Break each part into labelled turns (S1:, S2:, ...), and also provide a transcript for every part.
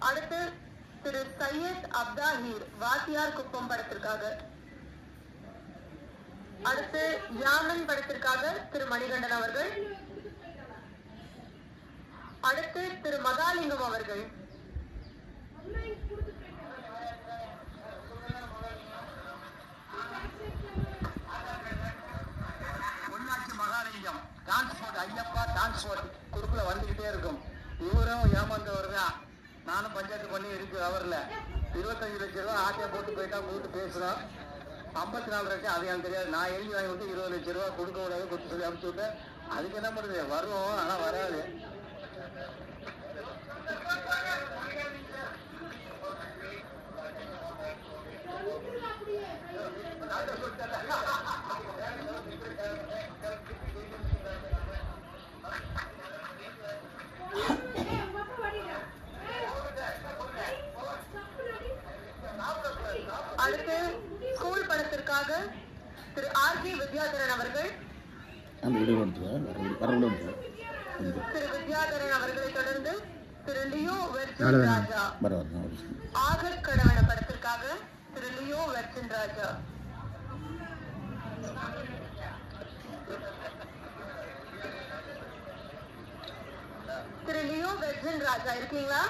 S1: அடுத்து திரு சையத் அப்தாஹீர் வாத்தியார் குப்பம் படத்திற்காக. அடுத்து ஜாமன் படத்திற்காக திரு மணிகண்டன் அவர்கள். அடுத்து திரு மகாலிங்கம் அவர்கள்.
S2: பொள்ளாச்சி மகாலிங்கம் டிரான்ஸ்போர்ட் ஐயப்பா டிரான்ஸ்போர்ட் குறுக்குல வந்துகிட்டே இருக்கும். இவரும் ஏமாந்தவர் தான். நானும் பஞ்சாயத்து பண்ணி இருக்கு அவர்ல 25 லட்சம் ரூபா ஆட்டையை போட்டு போயிட்டா கூப்பிட்டு பேசுறோம். 54 லட்சம் அது எனக்கு தெரியாது. நான் எழுதி வாங்கி விட்டு 20 லட்சம் ரூபா கொடுக்க கூடாது கொடுத்து சொல்லி அனுப்பிச்சு விட்டேன். அதுக்கு என்ன பண்ணுது, வரும் ஆனா வராது.
S1: அடுத்து ஸ்கூல் படத்திற்காக திரு ஆர்ஜி வித்யாதரன் அவர்கள். திரு வித்யாதரன் அவர்களை தொடர்ந்து திரு லியோ வெர்ஜின் ராஜா. ஆகட் கடவன படத்திற்காக திரு லியோ வெர்ஜின் ராஜா. திரு லியோ வெர்ஜின் ராஜா இருக்கீங்களா?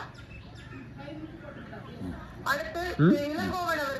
S1: அடுத்து திரு இளங்கோவன் அவர்கள்.